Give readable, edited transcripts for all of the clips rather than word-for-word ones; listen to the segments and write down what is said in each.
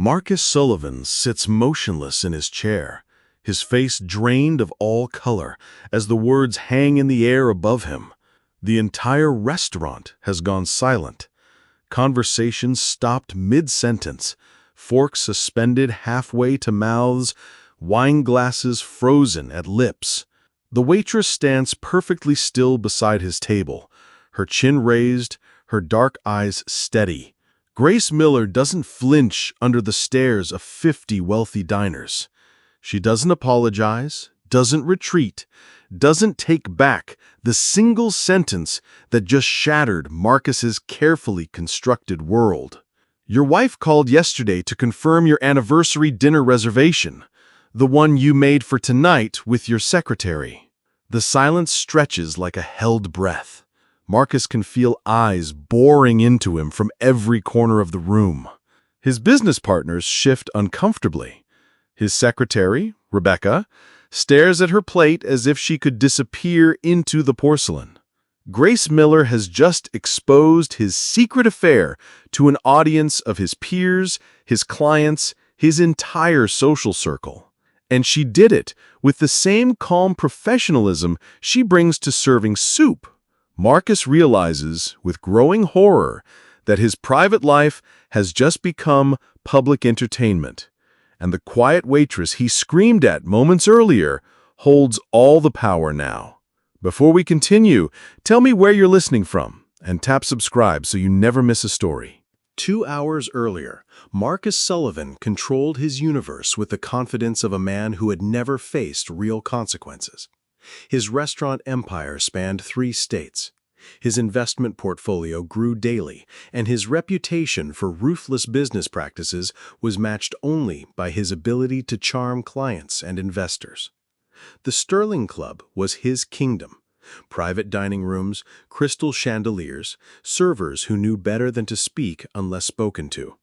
Marcus Sullivan sits motionless in his chair, his face drained of all color as the words hang in the air above him. The entire restaurant has gone silent. Conversation stopped mid-sentence, forks suspended halfway to mouths, wine glasses frozen at lips. The waitress stands perfectly still beside his table, her chin raised, her dark eyes steady. Grace Miller doesn't flinch under the stares of 50 wealthy diners. She doesn't apologize, doesn't retreat, doesn't take back the single sentence that just shattered Marcus's carefully constructed world. "Your wife called yesterday to confirm your anniversary dinner reservation, the one you made for tonight with your secretary." The silence stretches like a held breath. Marcus can feel eyes boring into him from every corner of the room. His business partners shift uncomfortably. His secretary, Rebecca, stares at her plate as if she could disappear into the porcelain. Grace Miller has just exposed his secret affair to an audience of his peers, his clients, his entire social circle. And she did it with the same calm professionalism she brings to serving soup. Marcus realizes, with growing horror, that his private life has just become public entertainment, and the quiet waitress he screamed at moments earlier holds all the power now. Before we continue, tell me where you're listening from, and tap subscribe so you never miss a story. 2 hours earlier, Marcus Sullivan controlled his universe with the confidence of a man who had never faced real consequences. His restaurant empire spanned 3 states. His investment portfolio grew daily, and his reputation for ruthless business practices was matched only by his ability to charm clients and investors. The Sterling Club was his kingdom. Private dining rooms, crystal chandeliers, servers who knew better than to speak unless spoken to.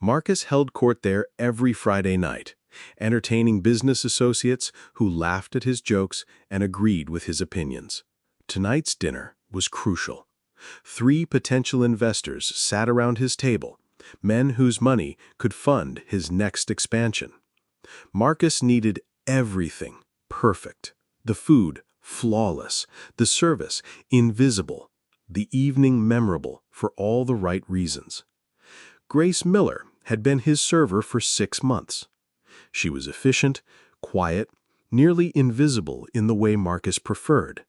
Marcus held court there every Friday night, entertaining business associates who laughed at his jokes and agreed with his opinions. Tonight's dinner was crucial. 3 potential investors sat around his table, men whose money could fund his next expansion. Marcus needed everything perfect. The food flawless, the service invisible, the evening memorable for all the right reasons. Grace Miller had been his server for 6 months. She was efficient, quiet, nearly invisible in the way Marcus preferred.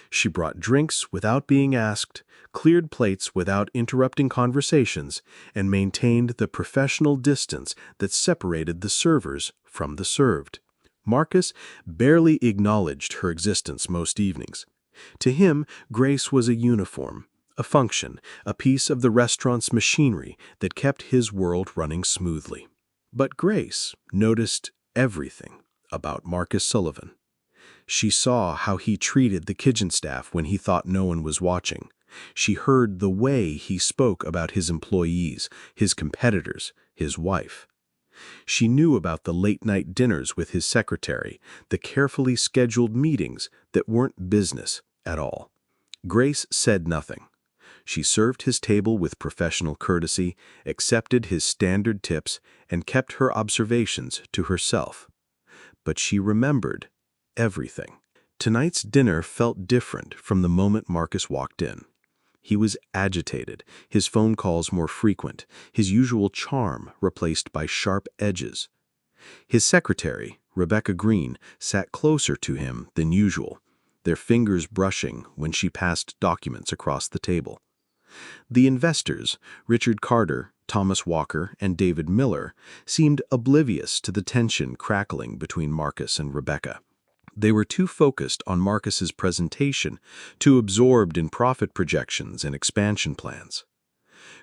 She brought drinks without being asked, cleared plates without interrupting conversations, and maintained the professional distance that separated the servers from the served. Marcus barely acknowledged her existence most evenings. To him, Grace was a uniform, a function, a piece of the restaurant's machinery that kept his world running smoothly. But Grace noticed everything about Marcus Sullivan. She saw how he treated the kitchen staff when he thought no one was watching. She heard the way he spoke about his employees, his competitors, his wife. She knew about the late-night dinners with his secretary, the carefully scheduled meetings that weren't business at all. Grace said nothing. She served his table with professional courtesy, accepted his standard tips, and kept her observations to herself. But she remembered everything. Tonight's dinner felt different from the moment Marcus walked in. He was agitated, his phone calls more frequent, his usual charm replaced by sharp edges. His secretary, Rebecca Green, sat closer to him than usual, their fingers brushing when she passed documents across the table. The investors, Richard Carter, Thomas Walker, and David Miller, seemed oblivious to the tension crackling between Marcus and Rebecca. They were too focused on Marcus's presentation, too absorbed in profit projections and expansion plans.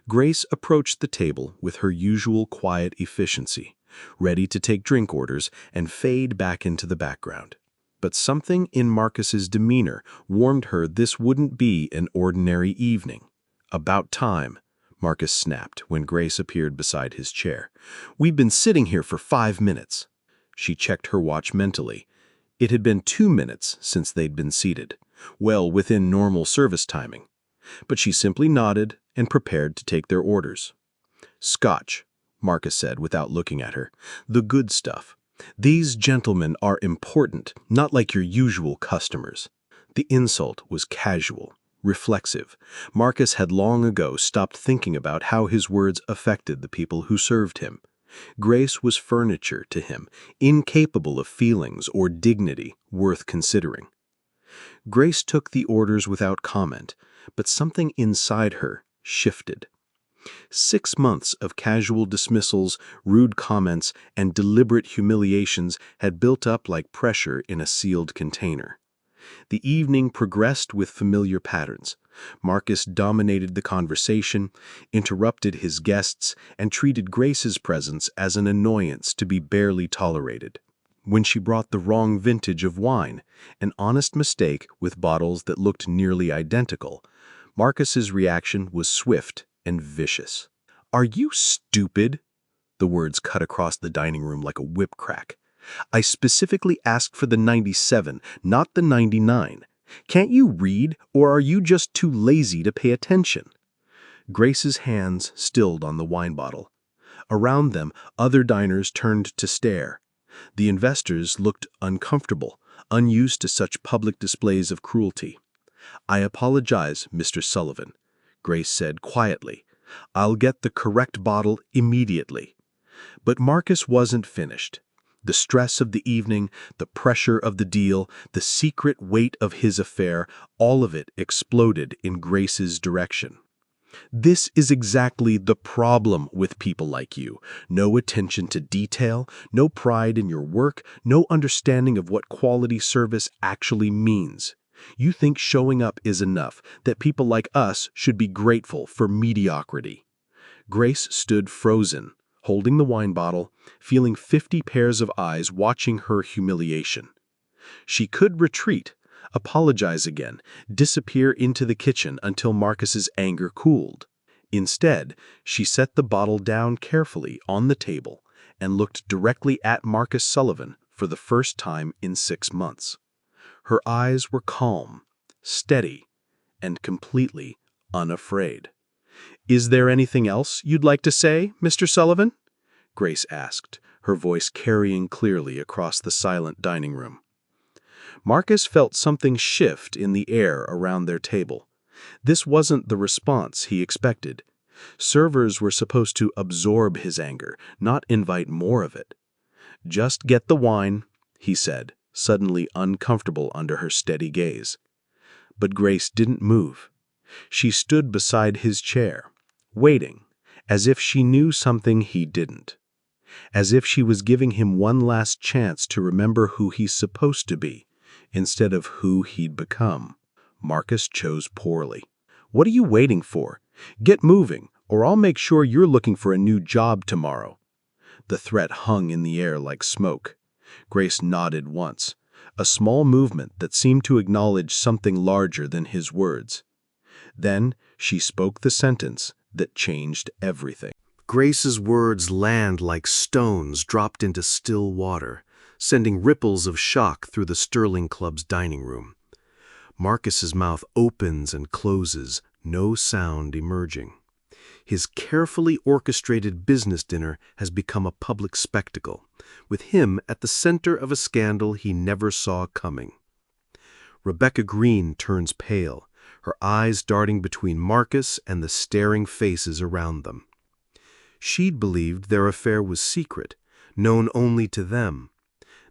Grace approached the table with her usual quiet efficiency, ready to take drink orders and fade back into the background. But something in Marcus's demeanor warned her this wouldn't be an ordinary evening. "About time," Marcus snapped when Grace appeared beside his chair. "We've been sitting here for 5 minutes." She checked her watch mentally. It had been 2 minutes since they'd been seated, well within normal service timing. But she simply nodded and prepared to take their orders. "Scotch," Marcus said without looking at her. "The good stuff. These gentlemen are important, not like your usual customers." The insult was casual, reflexive. Marcus had long ago stopped thinking about how his words affected the people who served him. Grace was furniture to him, incapable of feelings or dignity worth considering. Grace took the orders without comment, but something inside her shifted. 6 months of casual dismissals, rude comments, and deliberate humiliations had built up like pressure in a sealed container. The evening progressed with familiar patterns. Marcus dominated the conversation, interrupted his guests, and treated Grace's presence as an annoyance to be barely tolerated. When she brought the wrong vintage of wine, an honest mistake with bottles that looked nearly identical, Marcus's reaction was swift and vicious. "Are you stupid?" The words cut across the dining room like a whip crack. "I specifically asked for the 97, not the 99. Can't you read, or are you just too lazy to pay attention?" Grace's hands stilled on the wine bottle. Around them, other diners turned to stare. The investors looked uncomfortable, unused to such public displays of cruelty. "I apologize, Mr. Sullivan," Grace said quietly. "I'll get the correct bottle immediately." But Marcus wasn't finished. The stress of the evening, the pressure of the deal, the secret weight of his affair, all of it exploded in Grace's direction. "This is exactly the problem with people like you. No attention to detail, no pride in your work, no understanding of what quality service actually means. You think showing up is enough, that people like us should be grateful for mediocrity." Grace stood frozen, holding the wine bottle, feeling 50 pairs of eyes watching her humiliation. She could retreat, apologize again, disappear into the kitchen until Marcus's anger cooled. Instead, she set the bottle down carefully on the table and looked directly at Marcus Sullivan for the first time in 6 months. Her eyes were calm, steady, and completely unafraid. "Is there anything else you'd like to say, Mr. Sullivan?" Grace asked, her voice carrying clearly across the silent dining room. Marcus felt something shift in the air around their table. This wasn't the response he expected. Servers were supposed to absorb his anger, not invite more of it. "Just get the wine," he said, suddenly uncomfortable under her steady gaze. But Grace didn't move. She stood beside his chair, waiting, as if she knew something he didn't. As if she was giving him one last chance to remember who he's supposed to be, instead of who he'd become. Marcus chose poorly. "What are you waiting for? Get moving, or I'll make sure you're looking for a new job tomorrow." The threat hung in the air like smoke. Grace nodded once, a small movement that seemed to acknowledge something larger than his words. Then she spoke the sentence that changed everything. Grace's words land like stones dropped into still water, sending ripples of shock through the Sterling Club's dining room. Marcus's mouth opens and closes, no sound emerging. His carefully orchestrated business dinner has become a public spectacle, with him at the center of a scandal he never saw coming. Rebecca Green turns pale, her eyes darting between Marcus and the staring faces around them. She'd believed their affair was secret, known only to them.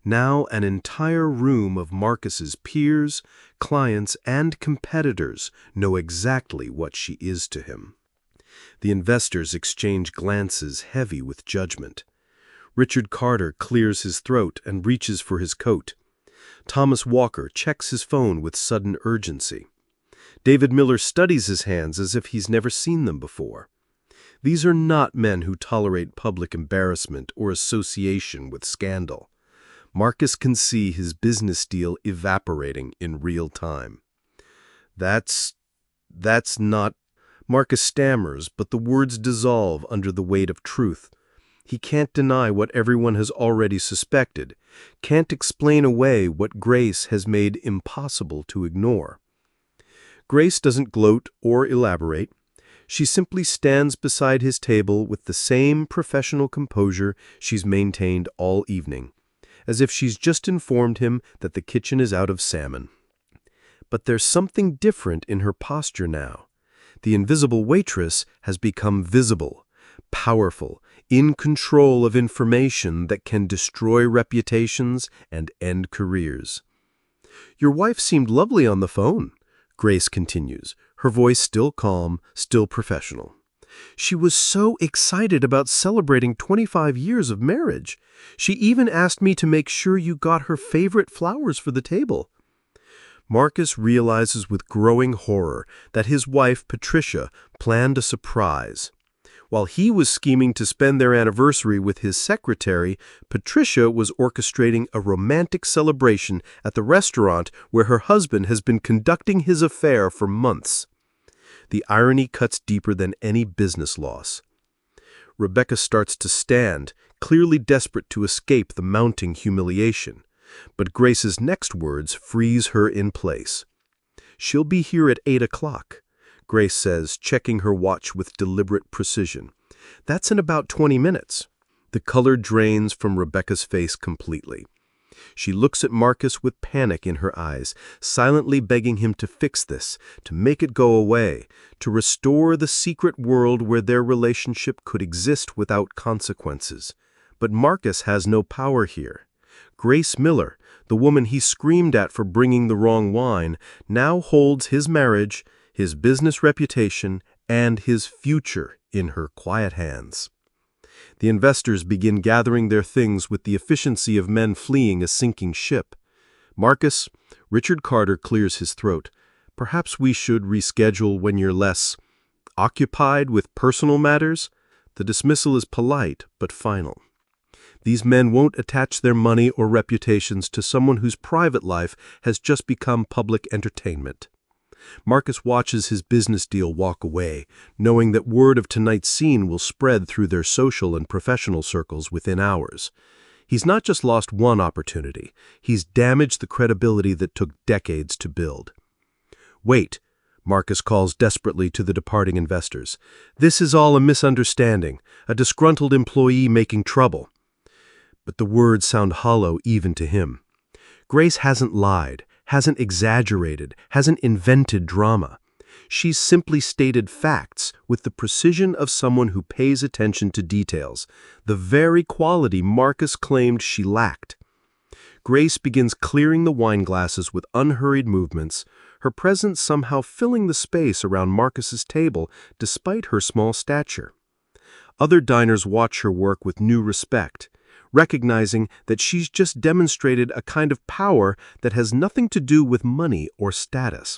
Now an entire room of Marcus's peers, clients, and competitors know exactly what she is to him. The investors exchange glances heavy with judgment. Richard Carter clears his throat and reaches for his coat. Thomas Walker checks his phone with sudden urgency. David Miller studies his hands as if he's never seen them before. These are not men who tolerate public embarrassment or association with scandal. Marcus can see his business deal evaporating in real time. That's not... Marcus stammers, but the words dissolve under the weight of truth. He can't deny what everyone has already suspected, can't explain away what Grace has made impossible to ignore. Grace doesn't gloat or elaborate. She simply stands beside his table with the same professional composure she's maintained all evening, as if she's just informed him that the kitchen is out of salmon. But there's something different in her posture now. The invisible waitress has become visible, powerful, in control of information that can destroy reputations and end careers. "Your wife seemed lovely on the phone," Grace continues, her voice still calm, still professional. "She was so excited about celebrating 25 years of marriage. She even asked me to make sure you got her favorite flowers for the table." Marcus realizes with growing horror that his wife, Patricia, planned a surprise. While he was scheming to spend their anniversary with his secretary, Patricia was orchestrating a romantic celebration at the restaurant where her husband has been conducting his affair for months. The irony cuts deeper than any business loss. Rebecca starts to stand, clearly desperate to escape the mounting humiliation. But Grace's next words freeze her in place. "She'll be here at 8 o'clock, Grace says, checking her watch with deliberate precision. "That's in about 20 minutes. The color drains from Rebecca's face completely. She looks at Marcus with panic in her eyes, silently begging him to fix this, to make it go away, to restore the secret world where their relationship could exist without consequences. But Marcus has no power here. Grace Miller, the woman he screamed at for bringing the wrong wine, now holds his marriage, his business reputation, and his future in her quiet hands." The investors begin gathering their things with the efficiency of men fleeing a sinking ship. "Marcus," Richard Carter clears his throat, "perhaps we should reschedule when you're less occupied with personal matters." The dismissal is polite but final. These men won't attach their money or reputations to someone whose private life has just become public entertainment. Marcus watches his business deal walk away, knowing that word of tonight's scene will spread through their social and professional circles within hours. He's not just lost one opportunity, he's damaged the credibility that took decades to build. "Wait," Marcus calls desperately to the departing investors. "This is all a misunderstanding, a disgruntled employee making trouble." But the words sound hollow even to him. Grace hasn't lied, hasn't exaggerated, hasn't invented drama. She's simply stated facts with the precision of someone who pays attention to details, the very quality Marcus claimed she lacked. Grace begins clearing the wine glasses with unhurried movements, her presence somehow filling the space around Marcus's table despite her small stature. Other diners watch her work with new respect, recognizing that she's just demonstrated a kind of power that has nothing to do with money or status.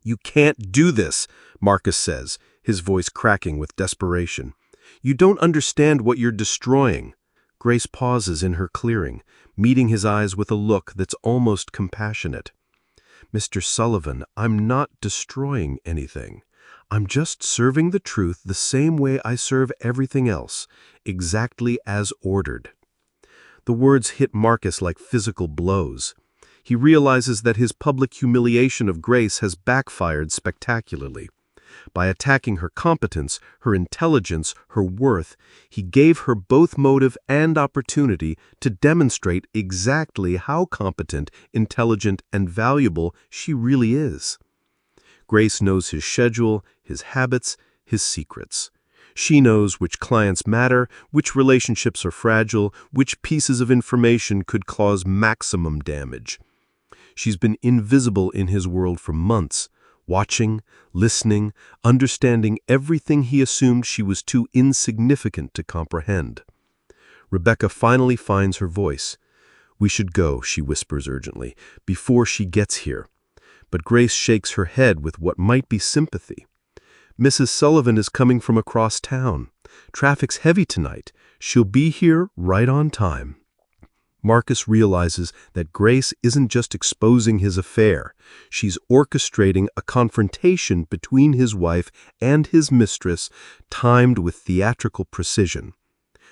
"You can't do this," Marcus says, his voice cracking with desperation. "You don't understand what you're destroying." Grace pauses in her clearing, meeting his eyes with a look that's almost compassionate. "Mr. Sullivan, I'm not destroying anything. I'm just serving the truth the same way I serve everything else, exactly as ordered." The words hit Marcus like physical blows. He realizes that his public humiliation of Grace has backfired spectacularly. By attacking her competence, her intelligence, her worth, he gave her both motive and opportunity to demonstrate exactly how competent, intelligent, and valuable she really is. Grace knows his schedule, his habits, his secrets. She knows which clients matter, which relationships are fragile, which pieces of information could cause maximum damage. She's been invisible in his world for months, watching, listening, understanding everything he assumed she was too insignificant to comprehend. Rebecca finally finds her voice. "We should go," she whispers urgently, "before she gets here." But Grace shakes her head with what might be sympathy. "Mrs. Sullivan is coming from across town. Traffic's heavy tonight. She'll be here right on time." Marcus realizes that Grace isn't just exposing his affair. She's orchestrating a confrontation between his wife and his mistress, timed with theatrical precision.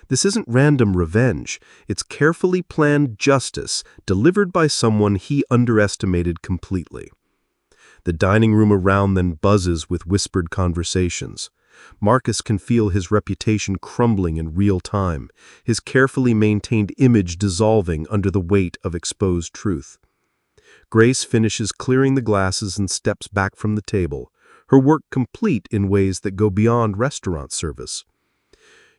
This isn't random revenge. It's carefully planned justice, delivered by someone he underestimated completely. The dining room around then buzzes with whispered conversations. Marcus can feel his reputation crumbling in real time, his carefully maintained image dissolving under the weight of exposed truth. Grace finishes clearing the glasses and steps back from the table, her work complete in ways that go beyond restaurant service.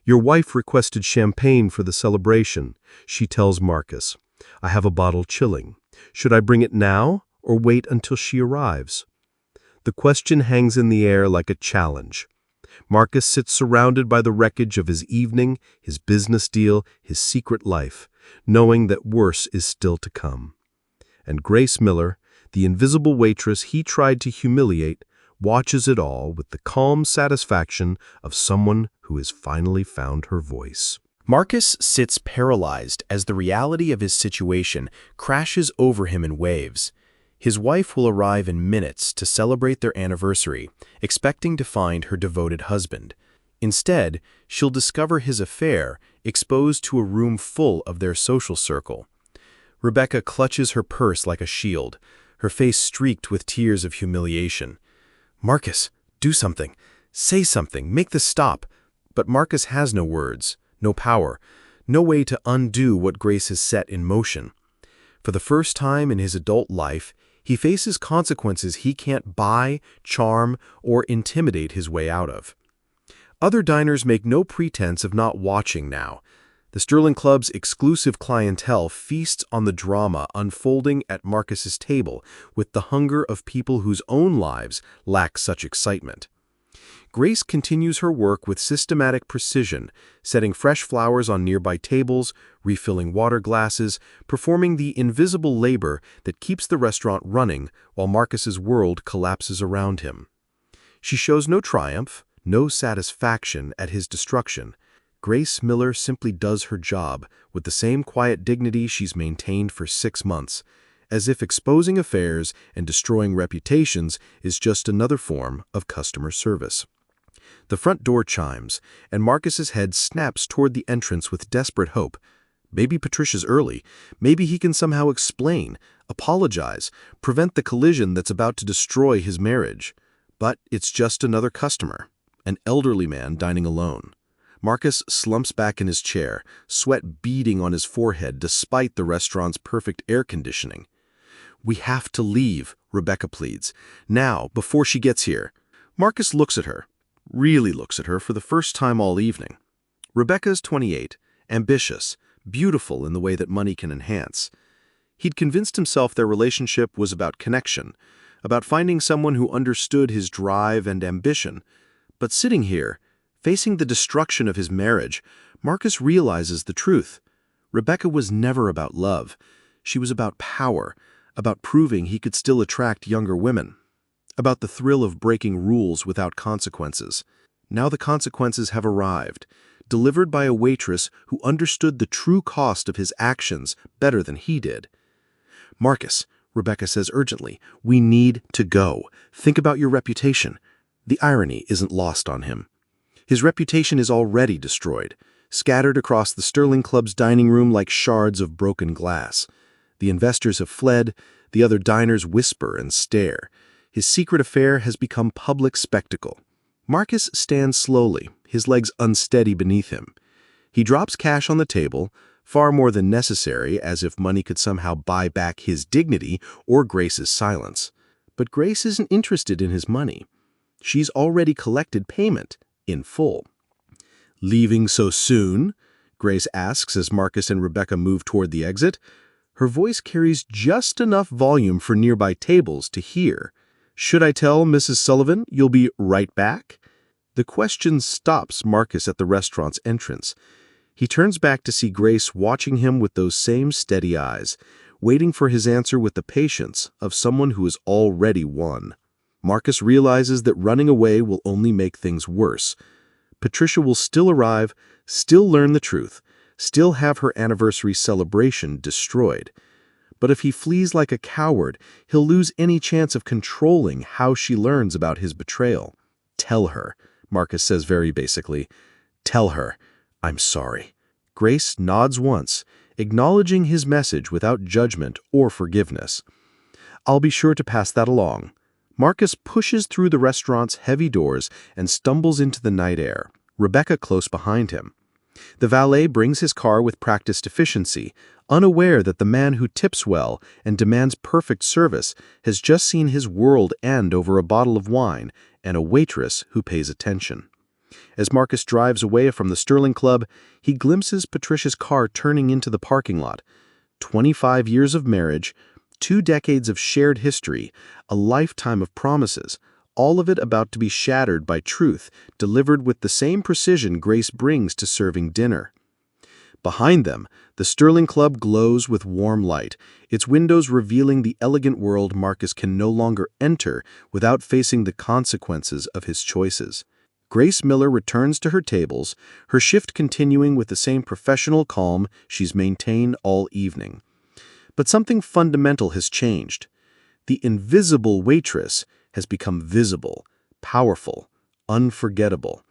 "Your wife requested champagne for the celebration," she tells Marcus. "I have a bottle chilling. Should I bring it now or wait until she arrives?" The question hangs in the air like a challenge. Marcus sits surrounded by the wreckage of his evening, his business deal, his secret life, knowing that worse is still to come. And Grace Miller, the invisible waitress he tried to humiliate, watches it all with the calm satisfaction of someone who has finally found her voice. Marcus sits paralyzed as the reality of his situation crashes over him in waves. His wife will arrive in minutes to celebrate their anniversary, expecting to find her devoted husband. Instead, she'll discover his affair exposed to a room full of their social circle. Rebecca clutches her purse like a shield, her face streaked with tears of humiliation. "Marcus, do something. Say something. Make this stop." But Marcus has no words, no power, no way to undo what Grace has set in motion. For the first time in his adult life, he faces consequences he can't buy, charm, or intimidate his way out of. Other diners make no pretense of not watching now. The Sterling Club's exclusive clientele feasts on the drama unfolding at Marcus's table with the hunger of people whose own lives lack such excitement. Grace continues her work with systematic precision, setting fresh flowers on nearby tables, refilling water glasses, performing the invisible labor that keeps the restaurant running while Marcus's world collapses around him. She shows no triumph, no satisfaction at his destruction. Grace Miller simply does her job with the same quiet dignity she's maintained for 6 months, as if exposing affairs and destroying reputations is just another form of customer service. The front door chimes, and Marcus's head snaps toward the entrance with desperate hope. Maybe Patricia's early. Maybe he can somehow explain, apologize, prevent the collision that's about to destroy his marriage. But it's just another customer, an elderly man dining alone. Marcus slumps back in his chair, sweat beading on his forehead despite the restaurant's perfect air conditioning. "We have to leave," Rebecca pleads. "Now, before she gets here." Marcus looks at her. Really looks at her for the first time all evening. Rebecca's 28, ambitious, beautiful in the way that money can enhance. He'd convinced himself their relationship was about connection, about finding someone who understood his drive and ambition. But sitting here, facing the destruction of his marriage, Marcus realizes the truth. Rebecca was never about love. She was about power, about proving he could still attract younger women, about the thrill of breaking rules without consequences. Now the consequences have arrived, delivered by a waitress who understood the true cost of his actions better than he did. "Marcus," Rebecca says urgently, "we need to go. Think about your reputation." The irony isn't lost on him. His reputation is already destroyed, scattered across the Sterling Club's dining room like shards of broken glass. The investors have fled, the other diners whisper and stare. His secret affair has become public spectacle. Marcus stands slowly, his legs unsteady beneath him. He drops cash on the table, far more than necessary, as if money could somehow buy back his dignity or Grace's silence. But Grace isn't interested in his money. She's already collected payment, in full. "Leaving so soon?" Grace asks as Marcus and Rebecca move toward the exit. Her voice carries just enough volume for nearby tables to hear. "Should I tell Mrs. Sullivan you'll be right back?" The question stops Marcus at the restaurant's entrance. He turns back to see Grace watching him with those same steady eyes, waiting for his answer with the patience of someone who has already won. Marcus realizes that running away will only make things worse. Patricia will still arrive, still learn the truth, still have her anniversary celebration destroyed. But if he flees like a coward, he'll lose any chance of controlling how she learns about his betrayal. "Tell her," Marcus says very basically. "Tell her, I'm sorry." Grace nods once, acknowledging his message without judgment or forgiveness. "I'll be sure to pass that along." Marcus pushes through the restaurant's heavy doors and stumbles into the night air, Rebecca close behind him. The valet brings his car with practiced efficiency, unaware that the man who tips well and demands perfect service has just seen his world end over a bottle of wine and a waitress who pays attention. As Marcus drives away from the Sterling Club, he glimpses Patricia's car turning into the parking lot. 25 years of marriage, 2 decades of shared history, a lifetime of promises, all of it about to be shattered by truth, delivered with the same precision Grace brings to serving dinner. Behind them, the Sterling Club glows with warm light, its windows revealing the elegant world Marcus can no longer enter without facing the consequences of his choices. Grace Miller returns to her tables, her shift continuing with the same professional calm she's maintained all evening. But something fundamental has changed. The invisible waitress has become visible, powerful, unforgettable.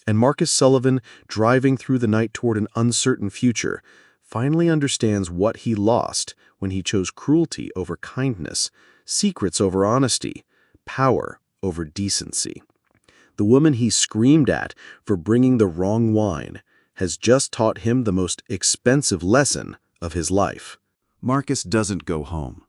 And Marcus Sullivan, driving through the night toward an uncertain future, finally understands what he lost when he chose cruelty over kindness, secrets over honesty, power over decency. The woman he screamed at for bringing the wrong wine has just taught him the most expensive lesson of his life. Marcus doesn't go home.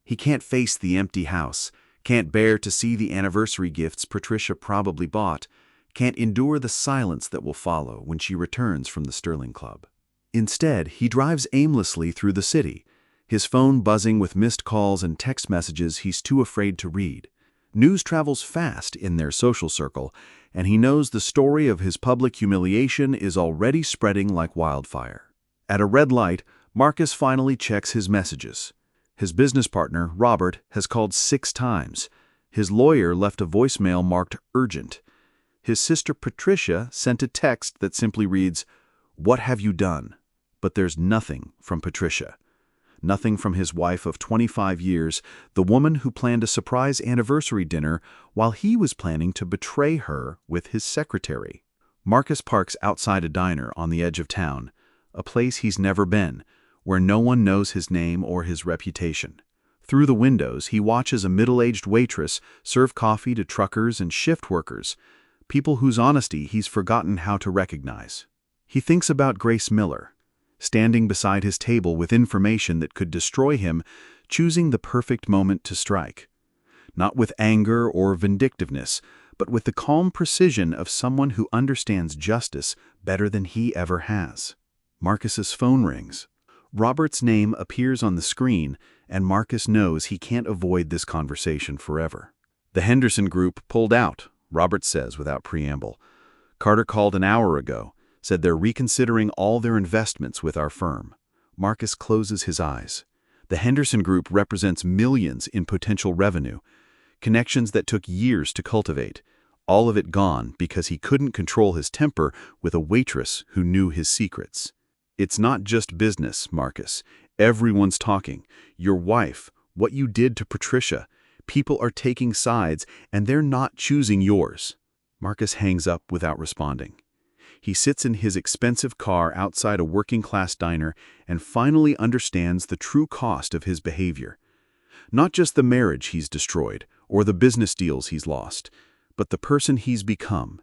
He can't face the empty house, can't bear to see the anniversary gifts Patricia probably bought, can't endure the silence that will follow when she returns from the Sterling Club. Instead, he drives aimlessly through the city, his phone buzzing with missed calls and text messages he's too afraid to read. News travels fast in their social circle, and he knows the story of his public humiliation is already spreading like wildfire. At a red light, Marcus finally checks his messages. His business partner, Robert, has called 6 times. His lawyer left a voicemail marked urgent. His sister Patricia sent a text that simply reads, "What have you done?" But there's nothing from Patricia. Nothing from his wife of 25 years, the woman who planned a surprise anniversary dinner while he was planning to betray her with his secretary. Marcus parks outside a diner on the edge of town, a place he's never been, where no one knows his name or his reputation. Through the windows, he watches a middle-aged waitress serve coffee to truckers and shift workers, people whose honesty he's forgotten how to recognize. He thinks about Grace Miller, standing beside his table with information that could destroy him, choosing the perfect moment to strike. Not with anger or vindictiveness, but with the calm precision of someone who understands justice better than he ever has. Marcus's phone rings. Robert's name appears on the screen, and Marcus knows he can't avoid this conversation forever. "The Henderson Group pulled out," Robert says without preamble. "Carter called an hour ago, said they're reconsidering all their investments with our firm." Marcus closes his eyes. The Henderson Group represents millions in potential revenue, connections that took years to cultivate, all of it gone because he couldn't control his temper with a waitress who knew his secrets. "It's not just business, Marcus. Everyone's talking. Your wife, what you did to Patricia. People are taking sides, and they're not choosing yours." Marcus hangs up without responding. He sits in his expensive car outside a working-class diner and finally understands the true cost of his behavior. Not just the marriage he's destroyed or the business deals he's lost, but the person he's become.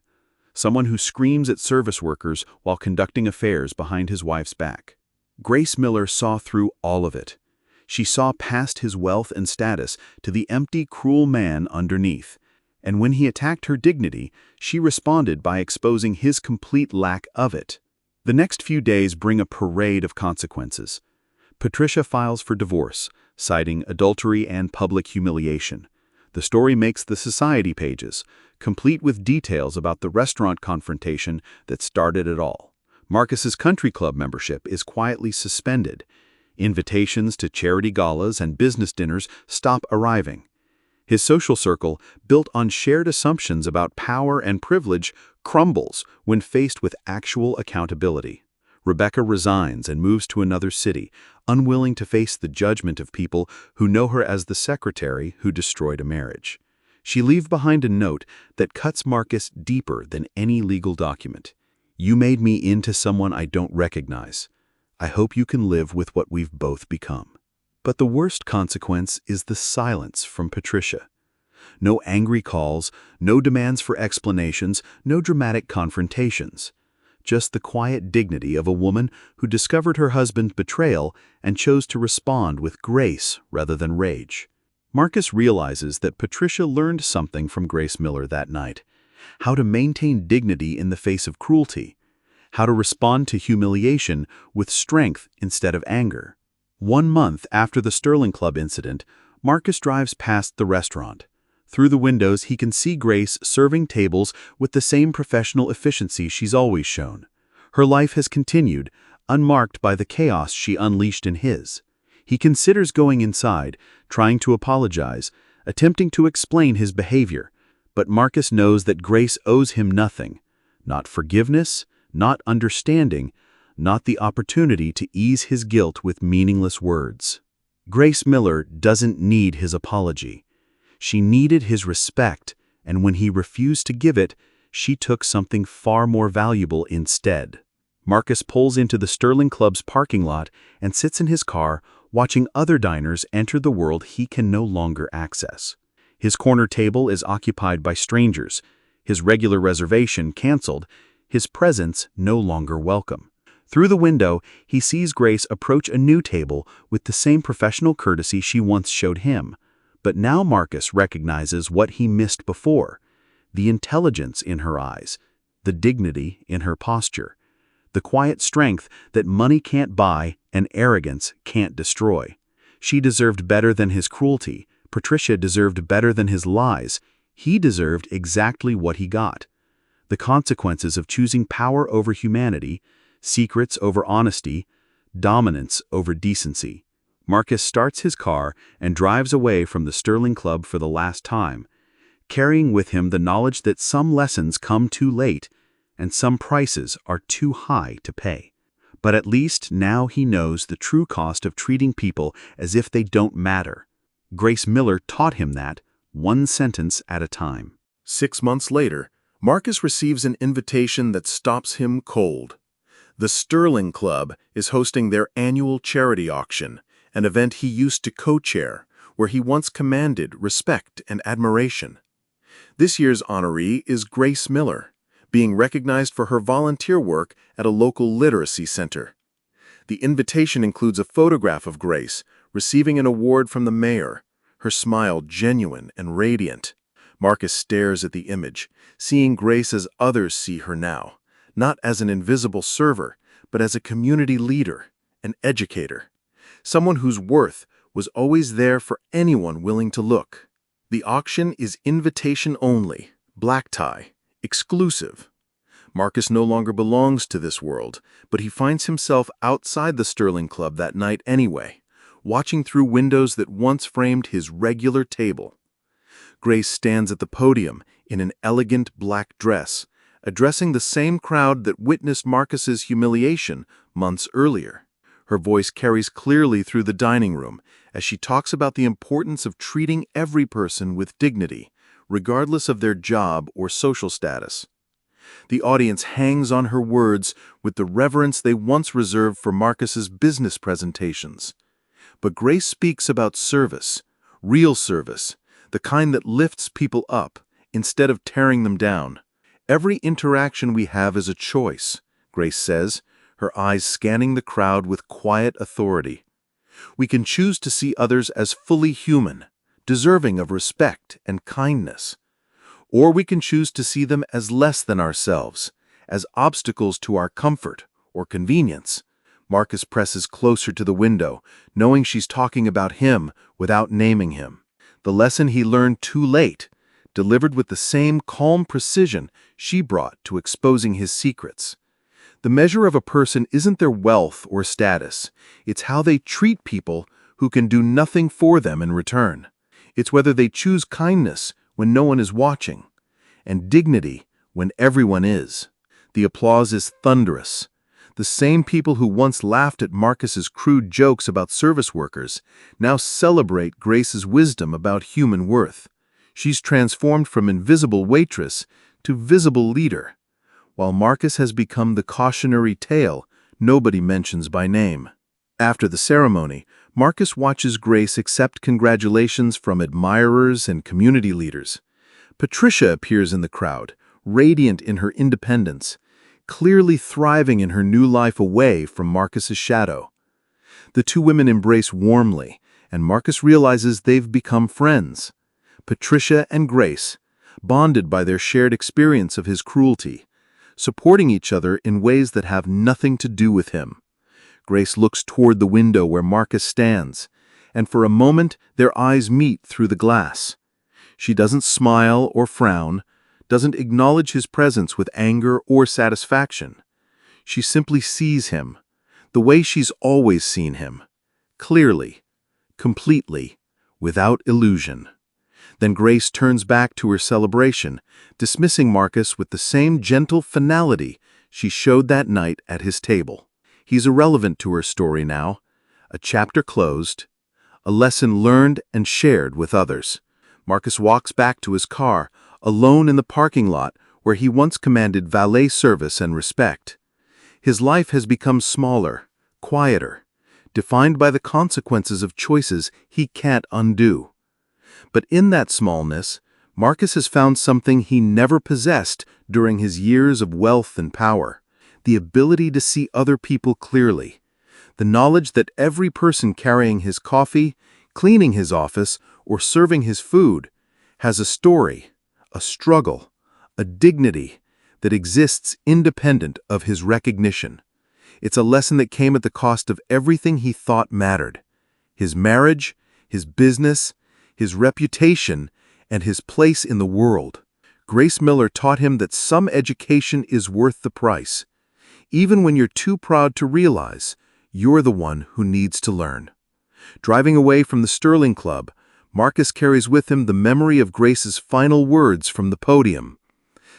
Someone who screams at service workers while conducting affairs behind his wife's back. Grace Miller saw through all of it. She saw past his wealth and status to the empty, cruel man underneath. And when he attacked her dignity, she responded by exposing his complete lack of it. The next few days bring a parade of consequences. Patricia files for divorce, citing adultery and public humiliation. The story makes the society pages, complete with details about the restaurant confrontation that started it all. Marcus's country club membership is quietly suspended. Invitations to charity galas and business dinners stop arriving. His social circle, built on shared assumptions about power and privilege, crumbles when faced with actual accountability. Rebecca resigns and moves to another city, unwilling to face the judgment of people who know her as the secretary who destroyed a marriage. She leaves behind a note that cuts Marcus deeper than any legal document. "You made me into someone I don't recognize. I hope you can live with what we've both become." But the worst consequence is the silence from Patricia. No angry calls, no demands for explanations, no dramatic confrontations. Just the quiet dignity of a woman who discovered her husband's betrayal and chose to respond with grace rather than rage. Marcus realizes that Patricia learned something from Grace Miller that night: how to maintain dignity in the face of cruelty, how to respond to humiliation with strength instead of anger. 1 month after the Sterling Club incident, Marcus drives past the restaurant. Through the windows, he can see Grace serving tables with the same professional efficiency she's always shown. Her life has continued, unmarked by the chaos she unleashed in his. He considers going inside, trying to apologize, attempting to explain his behavior. But Marcus knows that Grace owes him nothing. Not forgiveness, not understanding, not the opportunity to ease his guilt with meaningless words. Grace Miller doesn't need his apology. She needed his respect, and when he refused to give it, she took something far more valuable instead. Marcus pulls into the Sterling Club's parking lot and sits in his car, watching other diners enter the world he can no longer access. His corner table is occupied by strangers, his regular reservation canceled, his presence no longer welcome. Through the window, he sees Grace approach a new table with the same professional courtesy she once showed him. But now Marcus recognizes what he missed before: the intelligence in her eyes, the dignity in her posture, the quiet strength that money can't buy and arrogance can't destroy. She deserved better than his cruelty. Patricia deserved better than his lies. He deserved exactly what he got. The consequences of choosing power over humanity, secrets over honesty, dominance over decency. Marcus starts his car and drives away from the Sterling Club for the last time, carrying with him the knowledge that some lessons come too late and some prices are too high to pay. But at least now he knows the true cost of treating people as if they don't matter. Grace Miller taught him that, one sentence at a time. 6 months later, Marcus receives an invitation that stops him cold. The Sterling Club is hosting their annual charity auction, an event he used to co-chair, where he once commanded respect and admiration. This year's honoree is Grace Miller, being recognized for her volunteer work at a local literacy center. The invitation includes a photograph of Grace receiving an award from the mayor, her smile genuine and radiant. Marcus stares at the image, seeing Grace as others see her now, not as an invisible server, but as a community leader, an educator, someone whose worth was always there for anyone willing to look. The auction is invitation only, black tie, exclusive. Marcus no longer belongs to this world, but he finds himself outside the Sterling Club that night anyway, watching through windows that once framed his regular table. Grace stands at the podium in an elegant black dress, addressing the same crowd that witnessed Marcus's humiliation months earlier. Her voice carries clearly through the dining room as she talks about the importance of treating every person with dignity, regardless of their job or social status. The audience hangs on her words with the reverence they once reserved for Marcus's business presentations. But Grace speaks about service, real service, the kind that lifts people up instead of tearing them down. Every interaction we have is a choice, Grace says, her eyes scanning the crowd with quiet authority. We can choose to see others as fully human, deserving of respect and kindness. Or we can choose to see them as less than ourselves, as obstacles to our comfort or convenience. Marcus presses closer to the window, knowing she's talking about him without naming him. The lesson he learned too late, delivered with the same calm precision she brought to exposing his secrets. The measure of a person isn't their wealth or status. It's how they treat people who can do nothing for them in return. It's whether they choose kindness when no one is watching, and dignity when everyone is. The applause is thunderous. The same people who once laughed at Marcus's crude jokes about service workers now celebrate Grace's wisdom about human worth. She's transformed from invisible waitress to visible leader, while Marcus has become the cautionary tale nobody mentions by name. After the ceremony, Marcus watches Grace accept congratulations from admirers and community leaders. Patricia appears in the crowd, radiant in her independence, clearly thriving in her new life away from Marcus's shadow. The two women embrace warmly, and Marcus realizes they've become friends. Patricia and Grace, bonded by their shared experience of his cruelty, supporting each other in ways that have nothing to do with him. Grace looks toward the window where Marcus stands, and for a moment their eyes meet through the glass. She doesn't smile or frown, doesn't acknowledge his presence with anger or satisfaction. She simply sees him, the way she's always seen him, clearly, completely, without illusion. Then Grace turns back to her celebration, dismissing Marcus with the same gentle finality she showed that night at his table. He's irrelevant to her story now, a chapter closed, a lesson learned and shared with others. Marcus walks back to his car, alone in the parking lot where he once commanded valet service and respect. His life has become smaller, quieter, defined by the consequences of choices he can't undo. But in that smallness, Marcus has found something he never possessed during his years of wealth and power: the ability to see other people clearly, the knowledge that every person carrying his coffee, cleaning his office, or serving his food has a story, a struggle, a dignity that exists independent of his recognition. It's a lesson that came at the cost of everything he thought mattered: his marriage, his business, his reputation, and his place in the world. Grace Miller taught him that some education is worth the price, even when you're too proud to realize you're the one who needs to learn. Driving away from the Sterling Club, Marcus carries with him the memory of Grace's final words from the podium.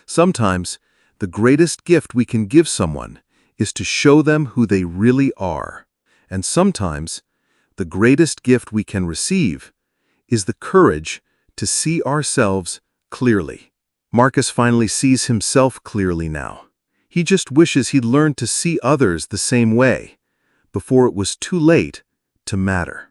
Sometimes, the greatest gift we can give someone is to show them who they really are. And sometimes, the greatest gift we can receive is the courage to see ourselves clearly. Marcus finally sees himself clearly now. He just wishes he'd learned to see others the same way, before it was too late to matter.